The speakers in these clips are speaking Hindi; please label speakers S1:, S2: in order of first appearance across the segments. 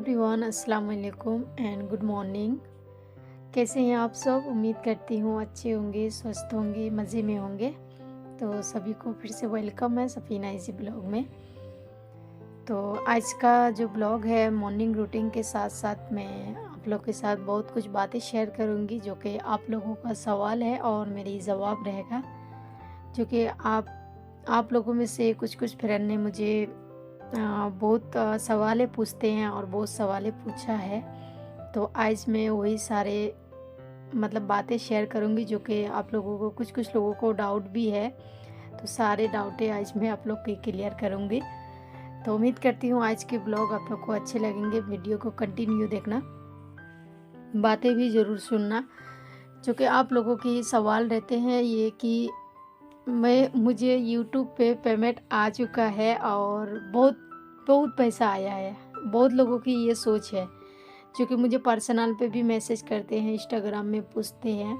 S1: एवरीवन, अस्सलाम वालेकुम एंड गुड मॉर्निंग। कैसे हैं आप सब? उम्मीद करती हूँ अच्छे होंगे, स्वस्थ होंगे, मज़े में होंगे। तो सभी को फिर से वेलकम है सफ़ीना इजी ब्लॉग में। तो आज का जो ब्लॉग है मॉर्निंग रूटीन के साथ साथ मैं आप लोग के साथ बहुत कुछ बातें शेयर करूँगी जो कि आप लोगों का सवाल है और मेरी जवाब रहेगा, जो कि आप लोगों में से कुछ फ्रेंड ने मुझे बहुत सवालें पूछते हैं और बहुत सवालें पूछा है। तो आज मैं वही सारे बातें शेयर करूँगी जो कि आप लोगों को कुछ लोगों को डाउट भी है। तो सारे डाउटें आज मैं आप लोग की क्लियर करूँगी। तो उम्मीद करती हूँ आज के ब्लॉग आप लोग को अच्छे लगेंगे। वीडियो को कंटिन्यू देखना, बातें भी ज़रूर सुनना, जो कि आप लोगों की सवाल रहते हैं ये कि मुझे यूट्यूब पे पेमेंट आ चुका है और बहुत बहुत पैसा आया है। बहुत लोगों की ये सोच है जो कि मुझे पर्सनल पे भी मैसेज करते हैं, इंस्टाग्राम में पूछते हैं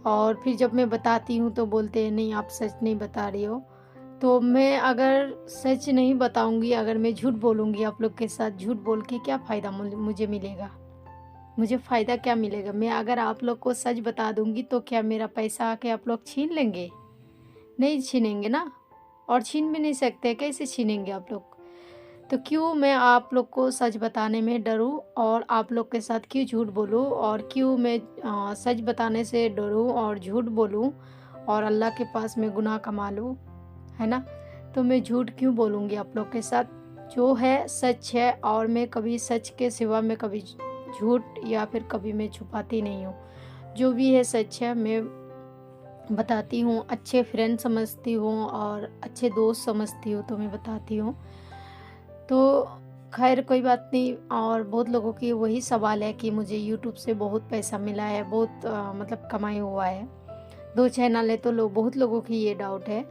S1: और फिर जब मैं बताती हूँ तो बोलते हैं नहीं आप सच नहीं बता रही हो। तो मैं अगर सच नहीं बताऊँगी, अगर मैं झूठ बोलूँगी आप लोग के साथ, झूठ बोल के क्या फ़ायदा मुझे मिलेगा? मुझे फ़ायदा क्या मिलेगा? मैं अगर आप लोग को सच बता दूँगी तो क्या मेरा पैसा आके आप लोग छीन लेंगे? नहीं छीनेंगे ना, और छीन भी नहीं सकते, कैसे छीनेंगे आप लोग? तो क्यों मैं आप लोग को सच बताने में डरूं और आप लोग के साथ क्यों झूठ बोलूं, और क्यों मैं सच बताने से डरूं और झूठ बोलूं और अल्लाह के पास मैं गुनाह कमा लूं, है ना? तो मैं झूठ क्यों बोलूँगी आप लोग के साथ? जो है सच है और मैं कभी सच के सिवा मैं कभी झूठ या फिर कभी मैं छुपाती नहीं हूँ। जो भी है सच है, मैं बताती हूँ। अच्छे फ्रेंड समझती हूँ और अच्छे दोस्त समझती हूँ तो मैं बताती हूँ। तो खैर कोई बात नहीं। और बहुत लोगों की वही सवाल है कि मुझे यूट्यूब से बहुत पैसा मिला है, बहुत कमाई हुआ है। 2 चैनल है तो बहुत लोगों की ये डाउट है।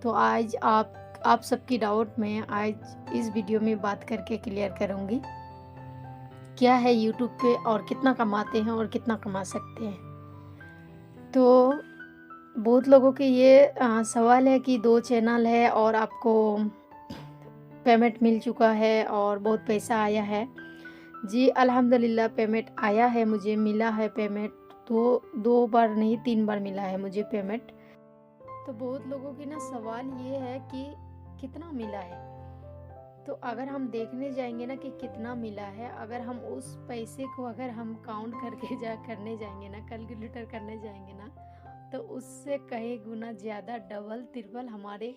S1: तो आज आप सबकी डाउट मैं आज इस वीडियो में बात करके क्लियर करूँगी। क्या है यूट्यूब पे और कितना कमाते हैं और कितना कमा सकते हैं। तो बहुत लोगों के ये सवाल है कि 2 चैनल है और आपको पेमेंट मिल चुका है और बहुत पैसा आया है। जी अल्हम्दुलिल्लाह पेमेंट आया है, मुझे मिला है पेमेंट। तो 2 बार नहीं 3 बार मिला है मुझे पेमेंट। तो बहुत लोगों की ना सवाल ये है कि कितना मिला है। तो अगर हम देखने जाएंगे ना कि कितना मिला है, अगर हम उस पैसे को अगर हम काउंट करके करने जाएंगे ना, कैलकुलेटर करने जाएंगे ना, तो उससे कई गुना ज़्यादा डबल ट्रिपल हमारे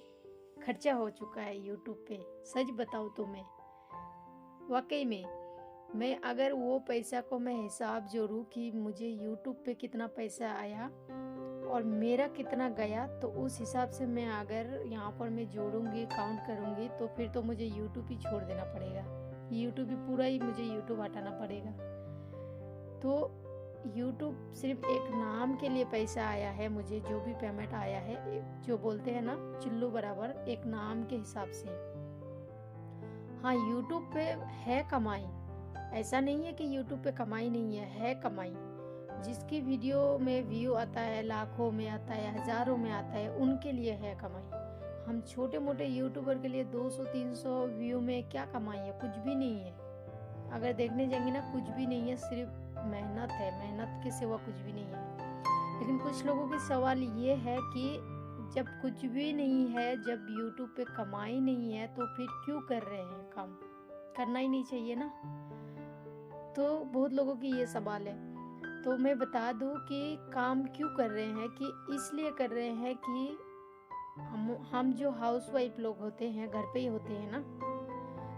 S1: खर्चा हो चुका है यूट्यूब पे। सच बताऊँ तो वाकई में मैं अगर वो पैसा को मैं हिसाब जोड़ूँ कि मुझे यूट्यूब पे कितना पैसा आया और मेरा कितना गया, तो उस हिसाब से मैं अगर यहाँ पर मैं जोड़ूंगी, काउंट करूंगी, तो फिर तो मुझे यूट्यूब ही छोड़ देना पड़ेगा। यूट्यूब ही पूरा ही मुझे यूट्यूब हटाना पड़ेगा। तो यूट्यूब सिर्फ एक नाम के लिए पैसा आया है मुझे। जो भी पेमेंट आया है, जो बोलते हैं ना चिल्लू बराबर, एक नाम के हिसाब से। हाँ यूट्यूब पे है कमाई, ऐसा नहीं है कि यूट्यूब पे कमाई नहीं है कमाई। जिसकी वीडियो में व्यू आता है, लाखों में आता है, हज़ारों में आता है, उनके लिए है कमाई। हम छोटे मोटे यूट्यूबर के लिए 200-300 व्यू में क्या कमाई है? कुछ भी नहीं है। अगर देखने जाएंगे ना, कुछ भी नहीं है, सिर्फ मेहनत है। मेहनत के सिवा कुछ भी नहीं है। लेकिन कुछ लोगों की सवाल ये है कि जब कुछ भी नहीं है, जब यूट्यूब पे कमाई नहीं है, तो फिर क्यों कर रहे हैं काम? करना ही नहीं चाहिए ना? तो बहुत लोगों की ये सवाल है। तो मैं बता दूं कि काम क्यों कर रहे हैं, कि इसलिए कर रहे हैं कि हम जो हाउसवाइफ लोग होते हैं, घर पे ही होते हैं ना,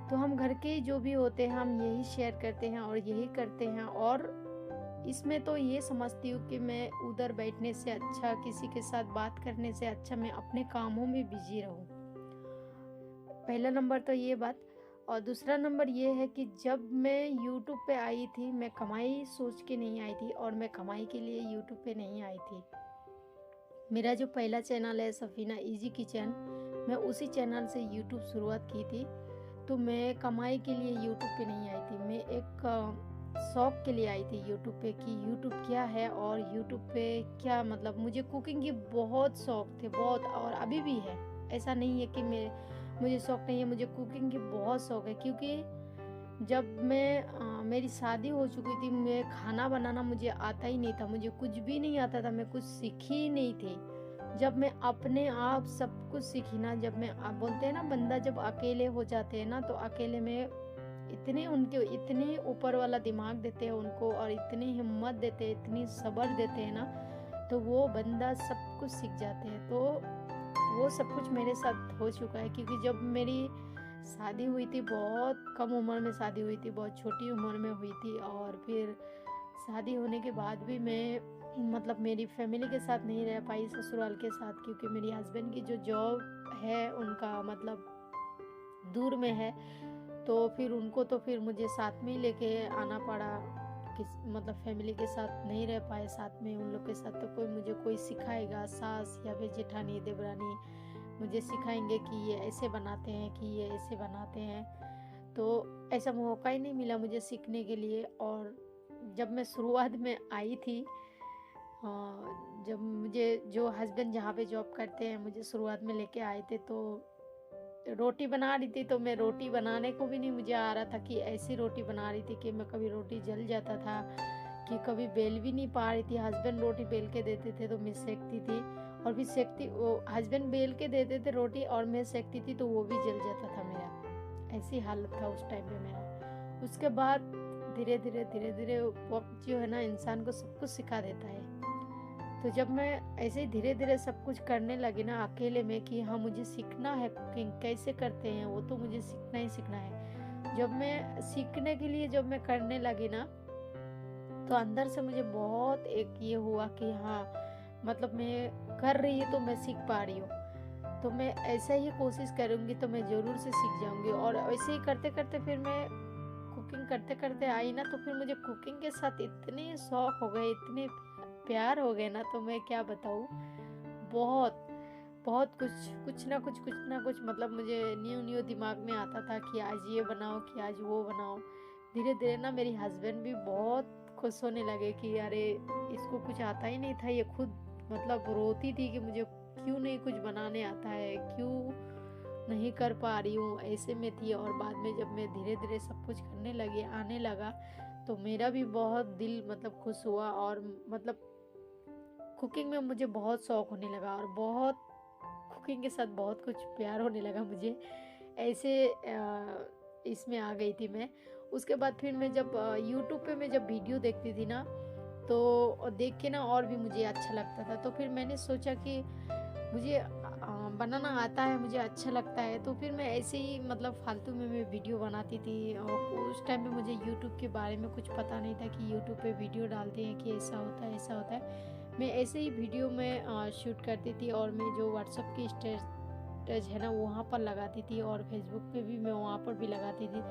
S1: तो हम घर के जो भी होते हैं हम यही शेयर करते हैं और यही करते हैं। और इसमें तो ये समझती हूँ कि मैं उधर बैठने से अच्छा, किसी के साथ बात करने से अच्छा, मैं अपने कामों में बिजी रहूँ। पहला नंबर तो ये बात। और दूसरा नंबर ये है कि जब मैं यूट्यूब पे आई थी, मैं कमाई सोच के नहीं आई थी और मैं कमाई के लिए यूट्यूब पे नहीं आई थी। मेरा जो पहला चैनल है सफ़ीना इजी किचन, मैं उसी चैनल से यूट्यूब शुरुआत की थी। तो मैं कमाई के लिए यूट्यूब पे नहीं आई थी, मैं एक शौक़ के लिए आई थी यूट्यूब पे कि यूट्यूब क्या है और यूट्यूब पे क्या मुझे कुकिंग की बहुत शौक़ थे, बहुत, और अभी भी है। ऐसा नहीं है कि मुझे शौक़ नहीं है, मुझे कुकिंग की बहुत शौक़ है। क्योंकि जब मेरी शादी हो चुकी थी, मैं खाना बनाना मुझे आता ही नहीं था, मुझे कुछ भी नहीं आता था, मैं कुछ सीखी ही नहीं थी। जब मैं अपने आप सब कुछ सीखी ना, जब मैं बोलते हैं ना बंदा जब अकेले हो जाते हैं ना, तो अकेले में इतने ऊपर वाला दिमाग देते हैं उनको, और इतनी हिम्मत देते हैं, इतनी सब्र देते हैं ना, तो वो बंदा सब कुछ सीख जाते हैं। तो वो सब कुछ मेरे साथ हो चुका है, क्योंकि जब मेरी शादी हुई थी, बहुत कम उम्र में शादी हुई थी, बहुत छोटी उम्र में हुई थी। और फिर शादी होने के बाद भी मैं मतलब मेरी फैमिली के साथ नहीं रह पाई, ससुराल के साथ, क्योंकि मेरी हस्बैंड की जो जॉब है उनका मतलब दूर में है। तो फिर उनको तो फिर मुझे साथ में ही लेके आना पड़ा, किस मतलब फैमिली के साथ नहीं रह पाए साथ में उन लोग के साथ। तो कोई सिखाएगा, सास या फिर जेठानी देवरानी मुझे सिखाएंगे कि ये ऐसे बनाते हैं, कि ये ऐसे बनाते हैं। तो ऐसा मौका ही नहीं मिला मुझे सीखने के लिए। और जब मैं शुरुआत में आई थी, जब मुझे जो हस्बैंड जहाँ पे जॉब करते हैं मुझे शुरुआत में लेके आए थे, तो रोटी बना रही थी, तो मैं रोटी बनाने को भी नहीं मुझे आ रहा था, कि ऐसी रोटी बना रही थी कि मैं कभी रोटी जल जाता था, कि कभी बेल भी नहीं पा रही थी। हस्बैंड रोटी बेल के देते थे तो मैं सेकती थी, और भी सेकती, वो हस्बैंड बेल के देते थे रोटी और मैं सेकती थी तो वो भी जल जाता था मेरा। ऐसी हालत था उस टाइम पे मेरा। उसके बाद धीरे धीरे वक्त जो है ना इंसान को सब कुछ सिखा देता है। तो जब मैं ऐसे ही धीरे धीरे सब कुछ करने लगी ना अकेले में, कि हाँ मुझे सीखना है कुकिंग कैसे करते हैं, वो तो मुझे सीखना ही सीखना है। जब मैं सीखने के लिए जब मैं करने लगी ना, तो अंदर से मुझे बहुत एक ये हुआ कि हाँ मतलब मैं कर रही हूँ तो मैं सीख पा रही हूँ, तो मैं ऐसे ही कोशिश करूँगी तो मैं ज़रूर से सीख जाऊँगी। और ऐसे ही करते करते फिर मैं कुकिंग करते करते आई ना, तो फिर मुझे कुकिंग के साथ इतने शौक हो गए, इतने प्यार हो गए ना, तो मैं क्या बताऊँ। बहुत बहुत कुछ ना कुछ मतलब मुझे न्यू न्यू दिमाग में आता था कि आज ये बनाओ, कि आज वो बनाओ। धीरे धीरे ना मेरी हस्बैंड भी बहुत खुश होने लगे कि अरे इसको कुछ आता ही नहीं था, ये खुद मतलब रोती थी कि मुझे क्यों नहीं कुछ बनाने आता है, क्यों नहीं कर पा रही हूँ, ऐसे में थी। और बाद में जब मैं धीरे धीरे सब कुछ करने लगी, आने लगा, तो मेरा भी बहुत दिल मतलब खुश हुआ। और मतलब कुकिंग में मुझे बहुत शौक होने लगा, और बहुत कुकिंग के साथ बहुत कुछ प्यार होने लगा मुझे। ऐसे इसमें आ गई थी मैं। उसके बाद फिर मैं जब यूट्यूब पे मैं जब वीडियो देखती थी ना, तो देख के ना और भी मुझे अच्छा लगता था। तो फिर मैंने सोचा कि मुझे बनाना आता है, मुझे अच्छा लगता है, तो फिर मैं ऐसे ही मतलब फालतू में मैं वीडियो बनाती थी। और उस टाइम पे मुझे यूट्यूब के बारे में कुछ पता नहीं था कि यूट्यूब पे वीडियो डालते हैं कि ऐसा होता है ऐसा होता है। मैं ऐसे ही वीडियो में शूट करती थी, और मैं जो व्हाट्सअप की स्टेटस है ना वहाँ पर लगाती थी, और फेसबुक पे भी मैं वहाँ पर भी लगाती थी।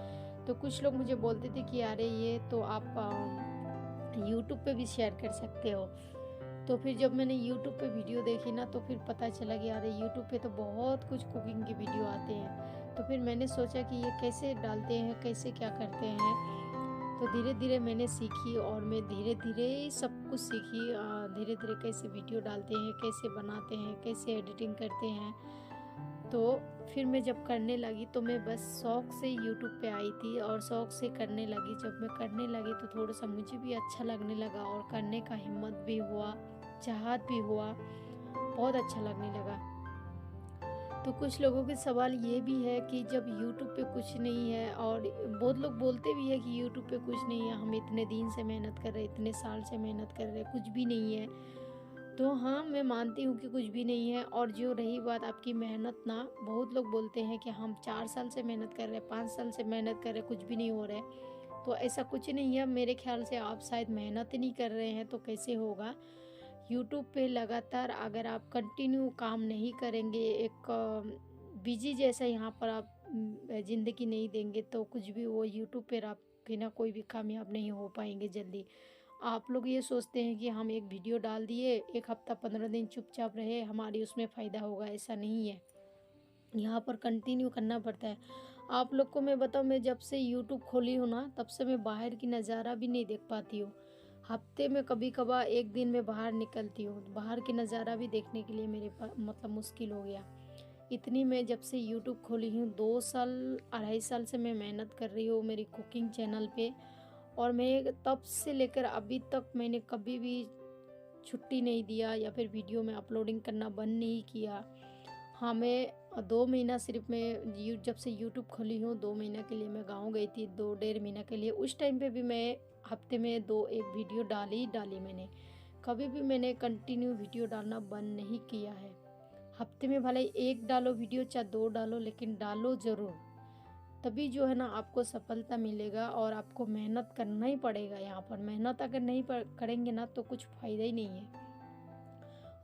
S1: तो कुछ लोग मुझे बोलते थे कि अरे ये तो आप यूट्यूब पे भी शेयर कर सकते हो। तो फिर जब मैंने यूट्यूब पे वीडियो देखी ना, तो फिर पता चला कि अरे यूट्यूब पे तो बहुत कुछ कुकिंग की वीडियो आते हैं। तो फिर मैंने सोचा कि ये कैसे डालते हैं, कैसे क्या करते हैं। तो धीरे धीरे मैंने सीखी, और मैं धीरे धीरे सब कुछ सीखी। धीरे धीरे कैसे वीडियो डालते हैं, कैसे बनाते हैं, कैसे एडिटिंग करते हैं। तो फिर मैं जब करने लगी, तो मैं बस शौक से यूट्यूब पे आई थी और शौक से करने लगी। जब मैं करने लगी तो थोड़ा सा मुझे भी अच्छा लगने लगा, और करने का हिम्मत भी हुआ, चाहत भी हुआ, बहुत अच्छा लगने लगा। तो कुछ लोगों के सवाल ये भी है कि जब यूट्यूब पे कुछ नहीं है, और बहुत लोग बोलते भी है कि यूट्यूब पे कुछ नहीं है, हम इतने दिन से मेहनत कर रहे हैं, इतने साल से मेहनत कर रहे हैं, कुछ भी नहीं है। तो हाँ, मैं मानती हूँ कि कुछ भी नहीं है। और जो रही बात आपकी मेहनत ना, बहुत लोग बोलते हैं कि हम 4 साल से मेहनत कर रहे हैं, 5 साल से मेहनत कर रहे हैं, कुछ भी नहीं हो रहा है। तो ऐसा कुछ नहीं है, मेरे ख्याल से आप शायद मेहनत ही नहीं कर रहे हैं, तो कैसे होगा। यूट्यूब पे लगातार अगर आप कंटिन्यू काम नहीं करेंगे, एक बिजी जैसा यहाँ पर आप ज़िंदगी नहीं देंगे, तो कुछ भी वो यूट्यूब पर आप बिना कोई भी कामयाब नहीं हो पाएंगे जल्दी। आप लोग ये सोचते हैं कि हम एक वीडियो डाल दिए, 1 हफ्ता 15 दिन चुपचाप रहे, हमारी उसमें फ़ायदा होगा, ऐसा नहीं है। यहाँ पर कंटिन्यू करना पड़ता है। आप लोग को मैं बताऊँ, मैं जब से यूट्यूब खोली हूँ ना, तब से मैं बाहर की नज़ारा भी नहीं देख पाती हूँ। हफ्ते में कभी कभार 1 दिन में बाहर निकलती हूँ, बाहर की नज़ारा भी देखने के लिए मेरे पास मतलब मुश्किल हो गया। इतनी मैं जब से यूट्यूब खोली हूँ 2 साल 2.5 साल से मैं मेहनत कर रही हूँ मेरी कुकिंग चैनल पे। और मैं तब से लेकर अभी तक मैंने कभी भी छुट्टी नहीं दिया या फिर वीडियो में अपलोडिंग करना बंद नहीं किया। हाँ, मैं 2 महीना सिर्फ मैं जब से यूट्यूब खोली हूँ 2 महीना के लिए मैं गाँव गई थी, 2 डेढ़ महीना के लिए। उस टाइम पे भी मैं हफ्ते में 2-1 वीडियो डाली मैंने। कभी भी मैंने कंटिन्यू वीडियो डालना बंद नहीं किया है। हफ्ते में भले 1 डालो वीडियो चाहे 2 डालो, लेकिन डालो ज़रूर। तभी जो है ना आपको सफलता मिलेगा और आपको मेहनत करना ही पड़ेगा यहाँ पर। मेहनत अगर नहीं करेंगे ना तो कुछ फ़ायदा ही नहीं है।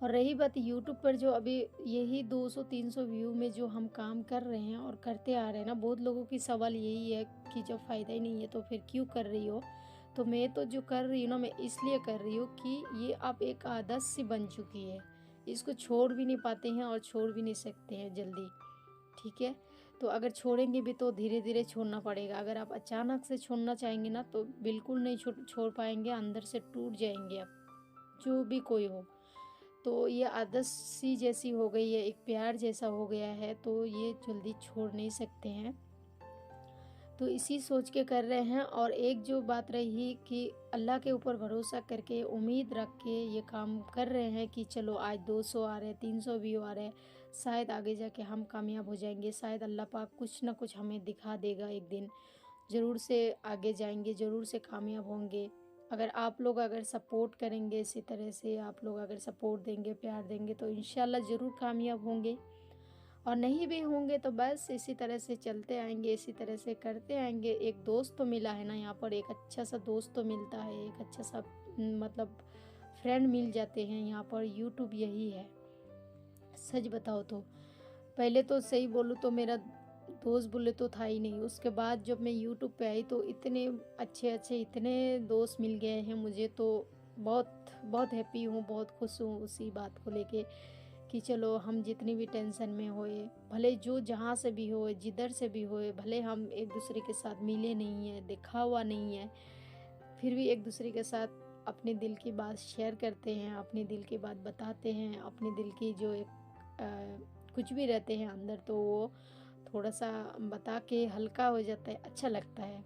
S1: और रही बात यूट्यूब पर जो अभी यही 200-300 व्यू में जो हम काम कर रहे हैं और करते आ रहे हैं ना, बहुत लोगों की सवाल यही है कि जब फ़ायदा ही नहीं है तो फिर क्यों कर रही हो। तो मैं तो जो कर रही हूँ ना, मैं इसलिए कर रही हूँ कि ये अब एक आदत सी बन चुकी है। इसको छोड़ भी नहीं पाते हैं और छोड़ भी नहीं सकते हैं जल्दी, ठीक है। तो अगर छोड़ेंगे भी तो धीरे धीरे छोड़ना पड़ेगा। अगर आप अचानक से छोड़ना चाहेंगे ना तो बिल्कुल नहीं छोड़ पाएंगे, अंदर से टूट जाएंगे आप, जो भी कोई हो। तो ये आदत सी जैसी हो गई है, एक प्यार जैसा हो गया है, तो ये जल्दी छोड़ नहीं सकते हैं। तो इसी सोच के कर रहे हैं। और एक जो बात रही कि अल्लाह के ऊपर भरोसा करके उम्मीद रख के ये काम कर रहे हैं कि चलो आज 200 आ रहे, 300 व्यू आ रहे, शायद आगे जाके हम कामयाब हो जाएंगे, शायद अल्लाह पाक कुछ ना कुछ हमें दिखा देगा, एक दिन ज़रूर से आगे जाएंगे, ज़रूर से कामयाब होंगे। अगर आप लोग अगर सपोर्ट करेंगे, इसी तरह से आप लोग अगर सपोर्ट देंगे, प्यार देंगे, तो इंशाल्लाह ज़रूर कामयाब होंगे। और नहीं भी होंगे तो बस इसी तरह से चलते आएंगे, इसी तरह से करते आएंगे। एक दोस्त तो मिला है ना यहाँ पर, एक अच्छा सा दोस्त तो मिलता है, एक अच्छा सा मतलब फ्रेंड मिल जाते हैं यहाँ पर। यूट्यूब यही है, सच बताओ तो। पहले तो सही बोलूँ तो मेरा दोस्त बोले तो था ही नहीं। उसके बाद जब मैं यूट्यूब पे आई तो इतने अच्छे अच्छे इतने दोस्त मिल गए हैं मुझे, तो बहुत बहुत हैप्पी हूँ, बहुत खुश हूँ उसी बात को लेके कि चलो हम जितनी भी टेंशन में होए, भले जो जहाँ से भी होए, जिधर से भी होए, भले हम एक दूसरे के साथ मिले नहीं है, देखा हुआ नहीं है, फिर भी एक दूसरे के साथ अपने दिल की बात शेयर करते हैं, अपने दिल की बात बताते हैं, अपने दिल की जो एक कुछ भी रहते हैं अंदर, तो वो थोड़ा सा बता के हल्का हो जाता है, अच्छा लगता है।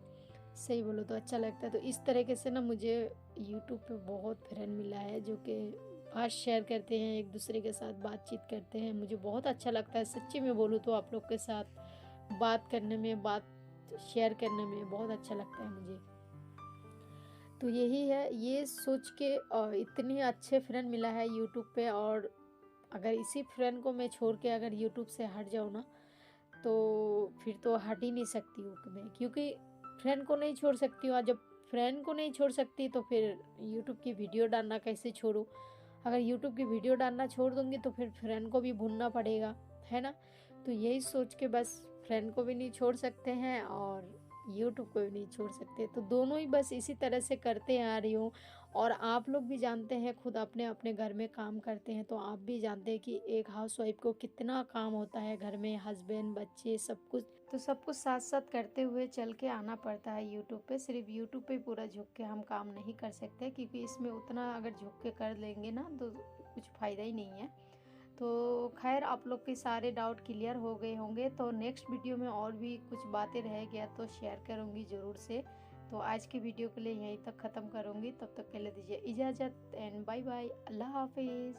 S1: सही बोलो तो अच्छा लगता है। तो इस तरीके से ना मुझे यूट्यूब पे बहुत फ्रेंड मिला है जो कि बात शेयर करते हैं, एक दूसरे के साथ बातचीत करते हैं। मुझे बहुत अच्छा लगता है सच्ची में बोलूँ तो, आप लोग के साथ बात करने में, बात शेयर करने में बहुत अच्छा लगता है मुझे। तो यही है, ये सोच के इतने अच्छे फ्रेंड मिला है यूट्यूब पे। और अगर इसी फ्रेंड को मैं छोड़ के अगर यूट्यूब से हट जाऊँ ना, तो फिर तो हट ही नहीं सकती हूँ मैं, क्योंकि फ्रेंड को नहीं छोड़ सकती हूँ। और जब फ्रेंड को नहीं छोड़ सकती तो फिर यूट्यूब की वीडियो डालना कैसे छोड़ूँ। अगर यूट्यूब की वीडियो डालना छोड़ दूँगी तो फिर फ्रेंड को भी भूलना पड़ेगा, है ना। तो यही सोच के बस फ्रेंड को भी नहीं छोड़ सकते हैं और यूट्यूब को भी नहीं छोड़ सकते। तो दोनों ही बस इसी तरह से करते आ रही हूँ। और आप लोग भी जानते हैं, खुद अपने अपने घर में काम करते हैं तो आप भी जानते हैं कि एक हाउसवाइफ को कितना काम होता है घर में, हस्बैंड, बच्चे, सब कुछ। तो सब कुछ साथ साथ करते हुए चल के आना पड़ता है यूट्यूब पे। सिर्फ यूट्यूब पे पूरा झुक के हम काम नहीं कर सकते, क्योंकि इसमें उतना अगर झुक के कर लेंगे ना तो कुछ फ़ायदा ही नहीं है। तो खैर, आप लोग के सारे डाउट क्लियर हो गए होंगे। तो नेक्स्ट वीडियो में और भी कुछ बातें रह गया तो शेयर करूँगी ज़रूर से। तो आज की वीडियो के लिए यहीं तक ख़त्म करूँगी, तब तक के लिए दीजिए इजाज़त एंड बाय बाय, अल्लाह हाफिज़।